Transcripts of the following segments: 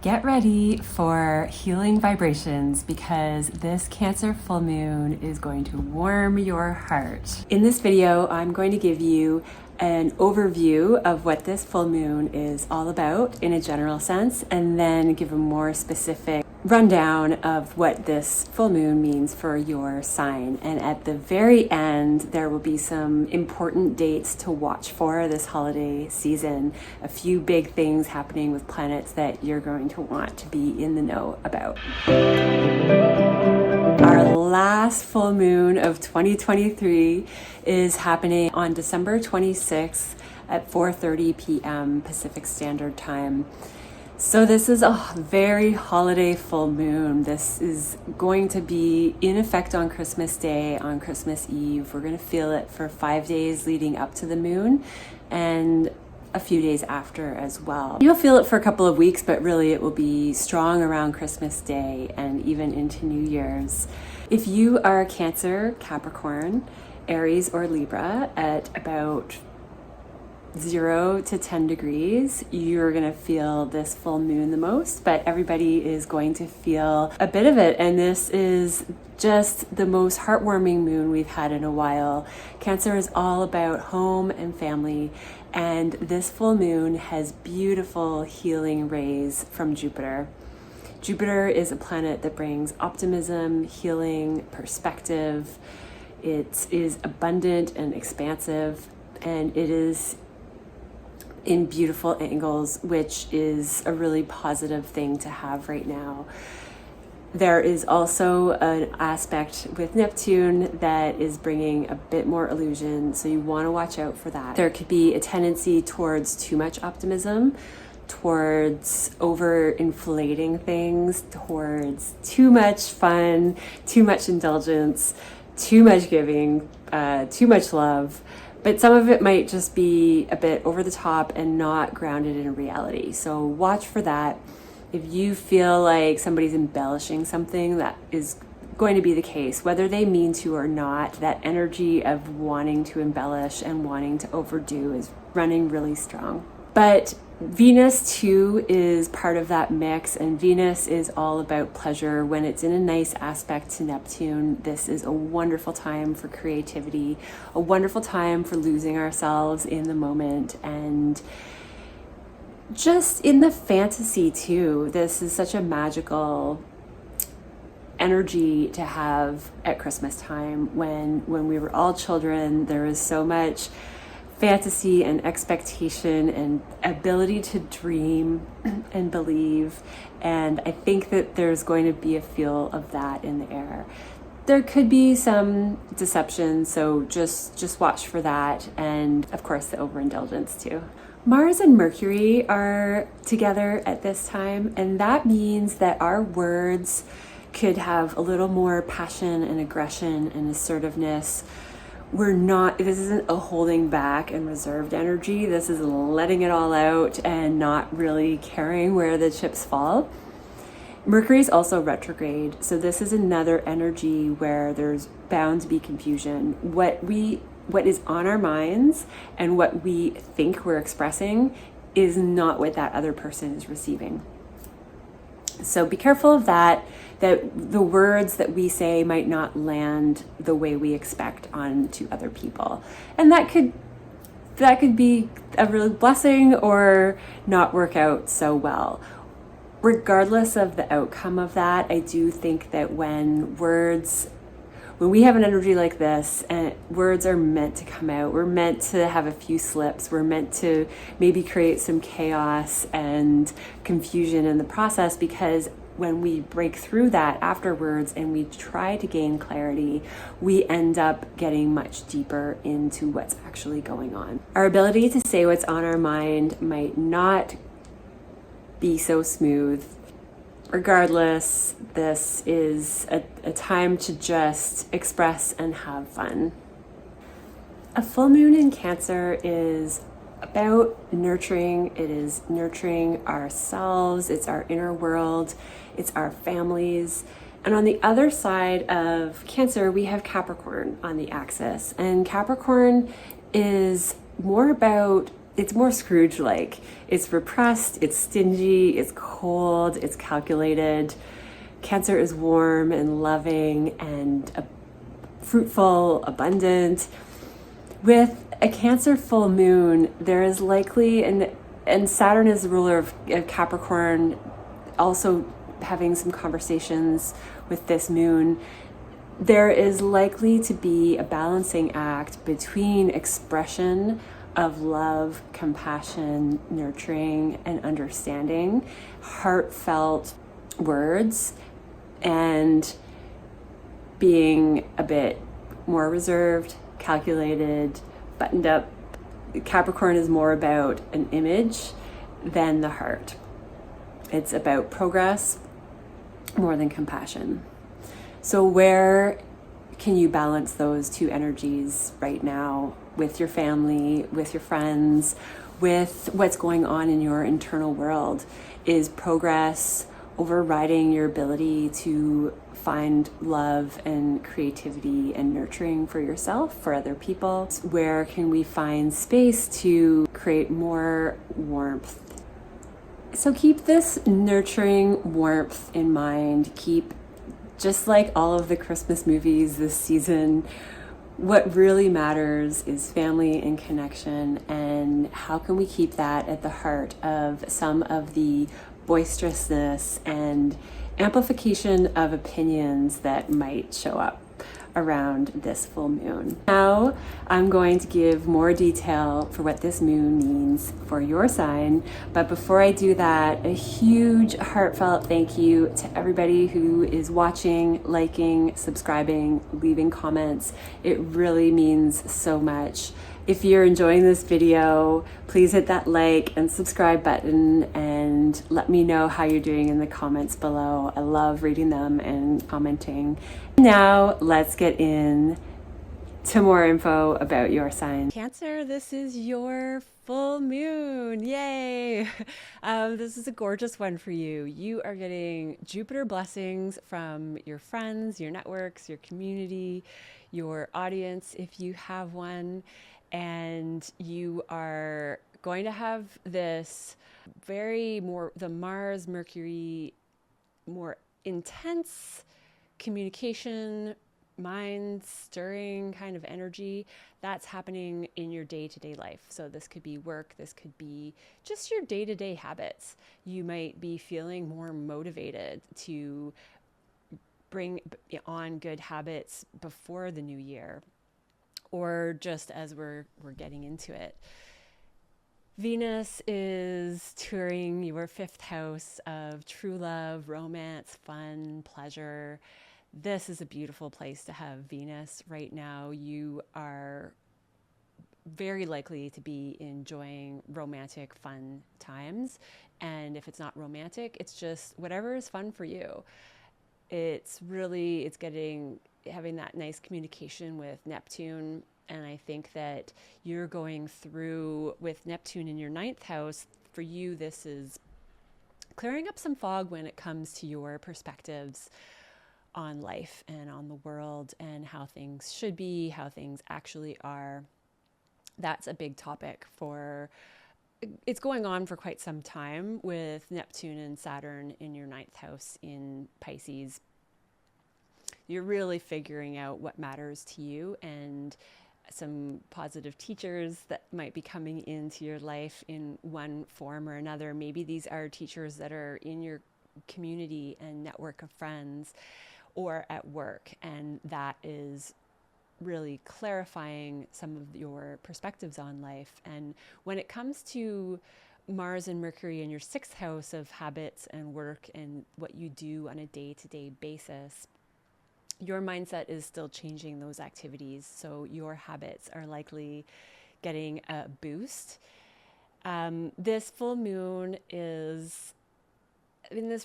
Get ready for healing vibrations because this Cancer full moon is going to warm your heart. In this video, I'm going to give you an overview of what this full moon is all about in a general sense, and then give a more specific rundown of what this full moon means for your sign. And at the very end, there will be some important dates to watch for this holiday season. A few big things happening with planets that you're going to want to be in the know about. Our last full moon of 2023 is happening on December 26th at 4:30 p.m. Pacific Standard Time. So this is a very holiday full moon. This is going to be in effect on Christmas Day, on Christmas Eve. We're going to feel it for 5 days leading up to the moon and a few days after as well. You'll feel it for a couple of weeks, but really it will be strong around Christmas Day and even into New Year's. If you are Cancer, Capricorn, Aries, or Libra at about 0 to 10 degrees, you're going to feel this full moon the most, but everybody is going to feel a bit of it. And this is just the most heartwarming moon we've had in a while. Cancer is all about home and family, and this full moon has beautiful healing rays from Jupiter. Jupiter is a planet that brings optimism, healing, perspective. It is abundant and expansive, and it is in beautiful angles, which is a really positive thing to have right now. There is also an aspect with Neptune that is bringing a bit more illusion, so you want to watch out for that. There could be a tendency towards too much optimism, towards over-inflating things, towards too much fun, too much indulgence, too much giving, too much love. But some of it might just be a bit over the top and not grounded in reality. So watch for that. If you feel like somebody's embellishing something, that is going to be the case, whether they mean to or not. That energy of wanting to embellish and wanting to overdo is running really strong. But Venus too is part of that mix, and Venus is all about pleasure. When it's in a nice aspect to Neptune, this is a wonderful time for creativity, a wonderful time for losing ourselves in the moment and just in the fantasy too. This is such a magical energy to have at Christmas time. When we were all children, there was so much fantasy and expectation and ability to dream and believe, and I think that there's going to be a feel of that in the air. There could be some deception, so just watch for that, and of course the overindulgence too. Mars and Mercury are together at this time, and that means that our words could have a little more passion and aggression and assertiveness. This isn't a holding back and reserved energy. This is letting it all out and not really caring where the chips fall. Mercury is also retrograde, so this is another energy where there's bound to be confusion. What is on our minds and what we think we're expressing is not what that other person is receiving. So be careful of that the words that we say might not land the way we expect onto other people. And that could be a real blessing or not work out so well. Regardless of the outcome of that, I do think that when we have an energy like this and words are meant to come out, we're meant to have a few slips, we're meant to maybe create some chaos and confusion in the process, because when we break through that afterwards and we try to gain clarity, we end up getting much deeper into what's actually going on. Our ability to say what's on our mind might not be so smooth. Regardless, this is a time to just express and have fun. A full moon in Cancer is about nurturing. It is nurturing ourselves. It's our inner world. It's our families. And on the other side of Cancer, we have Capricorn on the axis. And Capricorn is more about it's more Scrooge-like. It's repressed, it's stingy, it's cold, it's calculated. Cancer is warm and loving and fruitful, abundant. With a Cancer full moon, there is likely, and Saturn is the ruler of Capricorn, also having some conversations with this moon, there is likely to be a balancing act between expression of love, compassion, nurturing, and understanding, heartfelt words, and being a bit more reserved, calculated, buttoned up. Capricorn is more about an image than the heart. It's about progress more than compassion. So where can you balance those two energies right now with your family, with your friends, with what's going on in your internal world? Is progress overriding your ability to find love and creativity and nurturing for yourself, for other people? Where can we find space to create more warmth? So keep this nurturing warmth in mind. Keep, just like all of the Christmas movies this season, what really matters is family and connection, and how can we keep that at the heart of some of the boisterousness and amplification of opinions that might show up around this full moon. Now I'm going to give more detail for what this moon means for your sign, but before I do that, a huge heartfelt thank you to everybody who is watching, liking, subscribing, leaving comments. It really means so much. If you're enjoying this video, please hit that like and subscribe button and let me know how you're doing in the comments below. I love reading them and commenting. Now let's get in to more info about your sign. Cancer, this is your full moon. Yay! This is a gorgeous one for you. You are getting Jupiter blessings from your friends, your networks, your community, your audience, if you have one. And you are going to have this the Mars, Mercury, more intense communication, mind stirring kind of energy that's happening in your day-to-day life. So this could be work, this could be just your day-to-day habits. You might be feeling more motivated to bring on good habits before the new year, or just as we're getting into it. Venus is touring your 5th house of true love, romance, fun, pleasure. This is a beautiful place to have Venus right now. You are very likely to be enjoying romantic, fun times. And if it's not romantic, it's just whatever is fun for you. It's having that nice communication with Neptune. And I think that you're going through, with Neptune in your 9th house, for you, this is clearing up some fog when it comes to your perspectives on life and on the world and how things should be, how things actually are. That's a big topic it's going on for quite some time with Neptune and Saturn in your 9th house in Pisces. You're really figuring out what matters to you, and some positive teachers that might be coming into your life in one form or another. Maybe these are teachers that are in your community and network of friends or at work, and that is really clarifying some of your perspectives on life. And when it comes to Mars and Mercury in your 6th house of habits and work and what you do on a day-to-day basis, your mindset is still changing those activities. So your habits are likely getting a boost. This full moon this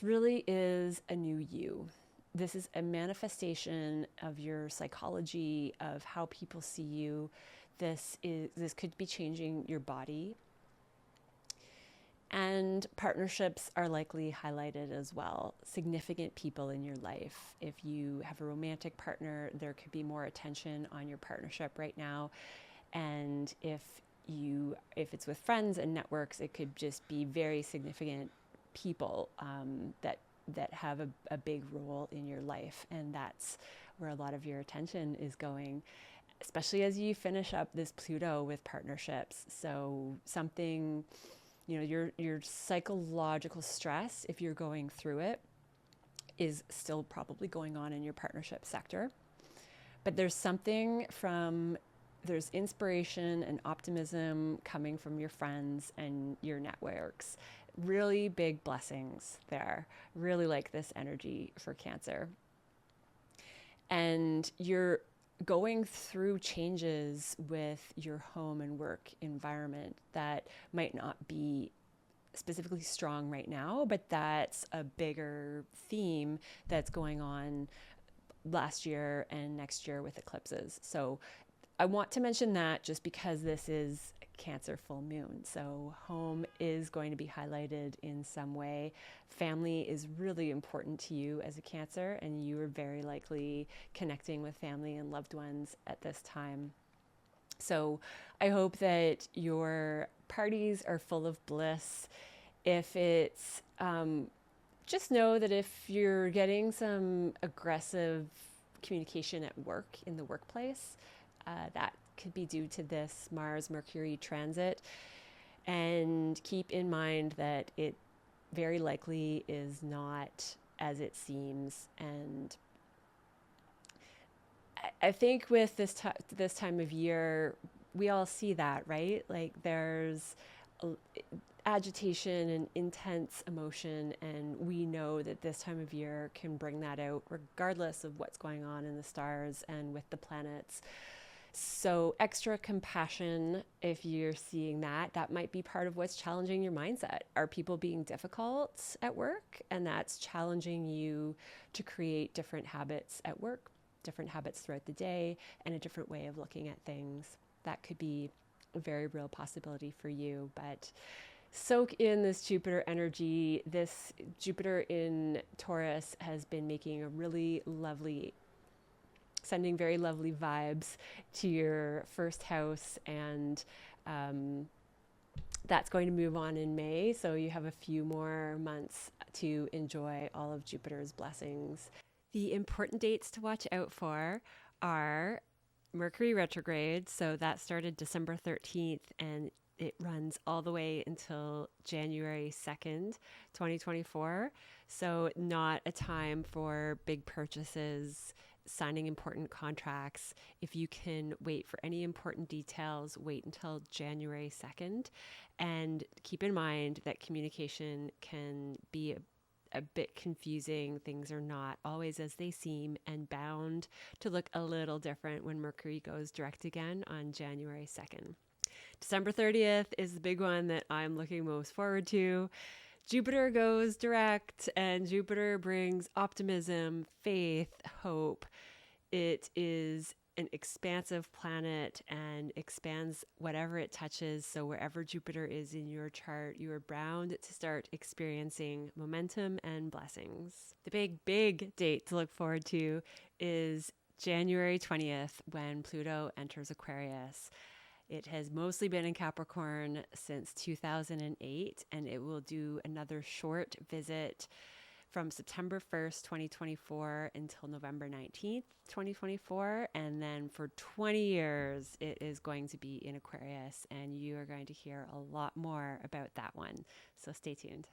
really is a new you. This is a manifestation of your psychology, of how people see you. This could be changing your body. And partnerships are likely highlighted as well. Significant people in your life. If you have a romantic partner, there could be more attention on your partnership right now. And if if it's with friends and networks, it could just be very significant people that have a big role in your life. And that's where a lot of your attention is going, especially as you finish up this Pluto with partnerships. So something, your psychological stress, if you're going through it, is still probably going on in your partnership sector. But there's inspiration and optimism coming from your friends and your networks. Really big blessings there. Really like this energy for Cancer. And you're going through changes with your home and work environment that might not be specifically strong right now, but that's a bigger theme that's going on last year and next year with eclipses. So I want to mention that just because this is Cancer full moon. So home is going to be highlighted in some way. Family is really important to you as a Cancer, and you are very likely connecting with family and loved ones at this time. So I hope that your parties are full of bliss. If it's, just know that if you're getting some aggressive communication at work, in the workplace, that could be due to this Mars-Mercury transit. And keep in mind that it very likely is not as it seems. And I think with this time of year, we all see that, right? Like there's agitation and intense emotion, and we know that this time of year can bring that out regardless of what's going on in the stars and with the planets. So extra compassion, if you're seeing that might be part of what's challenging your mindset. Are people being difficult at work? And that's challenging you to create different habits at work, different habits throughout the day, and a different way of looking at things. That could be a very real possibility for you. But soak in this Jupiter energy. This Jupiter in Taurus has been making a really lovely, sending very lovely vibes to your first house, and that's going to move on in May. So you have a few more months to enjoy all of Jupiter's blessings. The important dates to watch out for are Mercury retrograde. So that started December 13th and it runs all the way until January 2nd, 2024. So not a time for big purchases, signing important contracts. If you can wait for any important details, wait until January 2nd. And keep in mind that communication can be a bit confusing. Things are not always as they seem and bound to look a little different when Mercury goes direct again on January 2nd. December 30th is the big one that I'm looking most forward to. Jupiter goes direct, and Jupiter brings optimism, faith, hope. It is an expansive planet and expands whatever it touches. So wherever Jupiter is in your chart, you are bound to start experiencing momentum and blessings. The big date to look forward to is January 20th, when Pluto enters Aquarius. It has mostly been in Capricorn since 2008, and it will do another short visit from September 1st, 2024 until November 19th, 2024. And then for 20 years, it is going to be in Aquarius, and you are going to hear a lot more about that one. So stay tuned.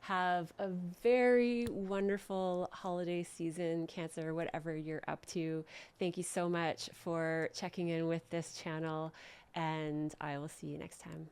Have a very wonderful holiday season, Cancer, whatever you're up to. Thank you so much for checking in with this channel, and I will see you next time.